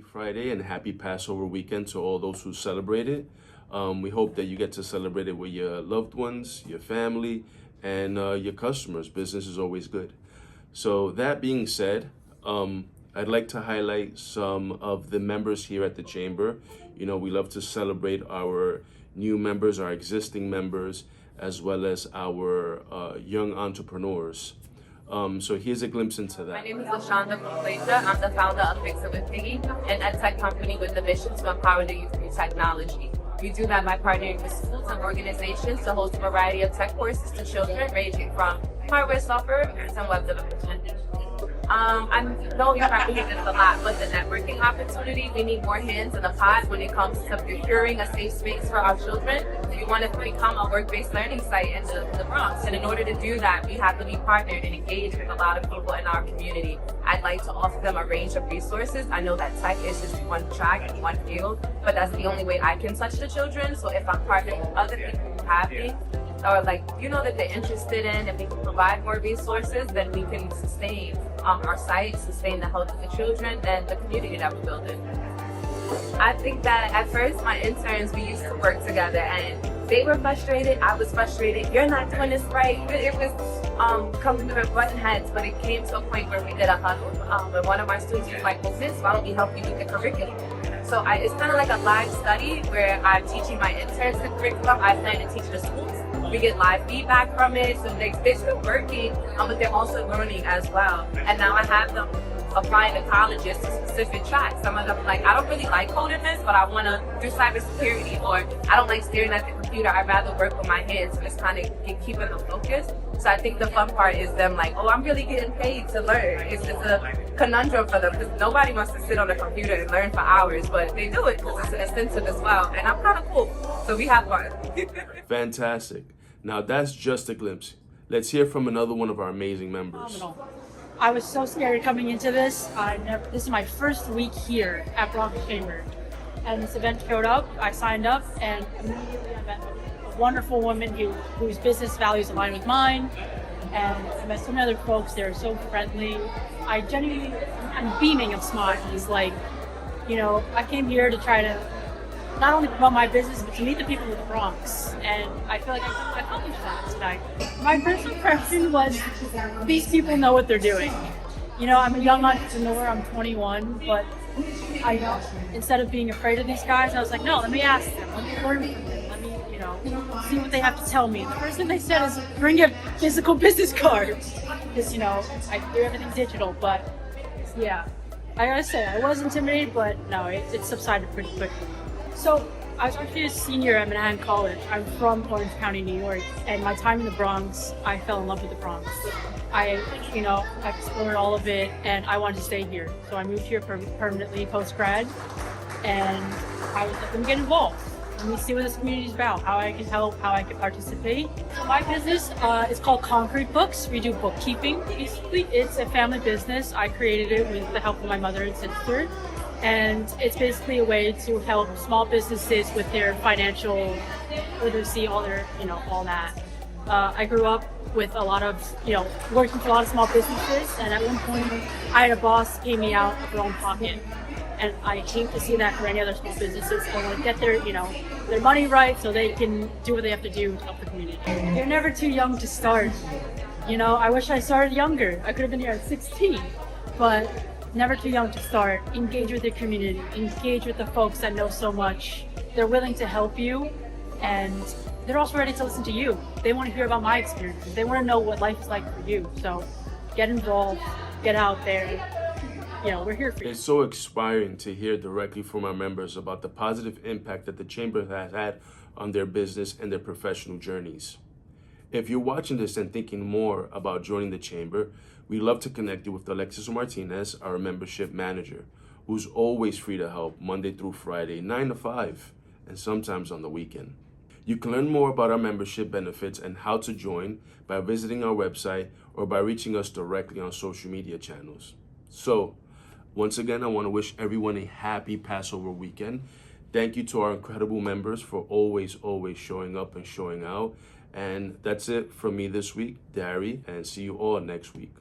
Happy Friday and happy Passover weekend to all those who celebrate it. We hope that you get to celebrate it with your loved ones, your family, and your customers. Business is always good. So that being said, I'd like to highlight some of the members here at the Chamber. You know, we love to celebrate our new members, our existing members, as well as our young entrepreneurs. So here's a glimpse into that. My name is LaShonda Kukwesha. I'm the founder of Fix It with Piggy, an edtech company with the mission to empower the youth through technology. We do that by partnering with schools and organizations to host a variety of tech courses to children, ranging from hardware, software, and web development. I know you probably hear this a lot, but the networking opportunity, we need more hands in the pot when it comes to procuring a safe space for our children. We want to become a work-based learning site in the Bronx, and in order to do that, we have to be partnered and engaged with a lot of people in our community. I'd like to offer them a range of resources. I know that tech is just one track and one field, but that's the only way I can touch the children. So if I'm partnering with other people who have things, or that they're interested in, if we can provide more resources, then we can sustain our site, sustain the health of the children and the community that we're building. I think that at first my interns, we used to work together and they were frustrated, I was frustrated, you're not doing this right. It was coming to button heads, but it came to a point where we did a huddle, and one of my students was like, well, Miss, why don't we help you with the curriculum? So it's kind of like a live study where I'm teaching my interns the curriculum. I plan to teach the schools. We get live feedback from it, so they're still working, but they're also learning as well. And now I have them applying to colleges to specific tracks. Some of them are like, I don't really like coding this, but I want to do cybersecurity, or I don't like staring at the computer. I'd rather work with my hands, so it's kind of keeping them focused. So I think the fun part is them like, oh, I'm really getting paid to learn. It's just a conundrum for them because nobody wants to sit on the computer and learn for hours, but they do it because it's an incentive as well. And I'm kind of cool, so we have fun. Fantastic. Now that's just a glimpse. Let's hear from another one of our amazing members. I was so scared coming into this. This is my first week here at Bronx Chamber. And this event showed up, I signed up, and immediately I met a wonderful woman whose business values align with mine. And I met so many other folks, they're so friendly. I'm beaming of smiles. Like, you know, I came here to try to not only promote my business, but to meet the people of the Bronx. And I feel like I accomplished that tonight. My first impression was these people know what they're doing. You know, I'm a young entrepreneur, I'm 21, but instead of being afraid of these guys, I was like, no, let me ask them, let me learn from them, let me, see what they have to tell me. The first thing they said is bring a physical business card. Because, I do everything digital, but yeah. I gotta say, I was intimidated, but no, it subsided pretty quickly. So, I was actually a senior at Manhattan College. I'm from Orange County, New York, and my time in the Bronx, I fell in love with the Bronx. I explored all of it, and I wanted to stay here. So I moved here permanently post-grad, and I was like, let me get involved. Let me see what this community is about, how I can help, how I can participate. So my business is called Concrete Books. We do bookkeeping. Basically, it's a family business. I created it with the help of my mother and sister. And it's basically a way to help small businesses with their financial literacy, all that. I grew up with a lot of, working for a lot of small businesses. And at one point, I had a boss pay me out of their own pocket. And I hate to see that for any other small businesses. I want to get their money right so they can do what they have to do to help the community. They're never too young to start. I wish I started younger. I could have been here at 16, but never too young to start. Engage with your community. Engage with the folks that know so much. They're willing to help you, and they're also ready to listen to you. They want to hear about my experiences. They want to know what life is like for you. So get involved, get out there. We're here for you. It's so inspiring to hear directly from our members about the positive impact that the Chamber has had on their business and their professional journeys. If you're watching this and thinking more about joining the Chamber, we'd love to connect you with Alexis Martinez, our membership manager, who's always free to help Monday through Friday, 9 to 5, and sometimes on the weekend. You can learn more about our membership benefits and how to join by visiting our website or by reaching us directly on social media channels. So, once again, I want to wish everyone a happy Passover weekend. Thank you to our incredible members for always showing up and showing out. And that's it from me this week, Dari, and see you all next week.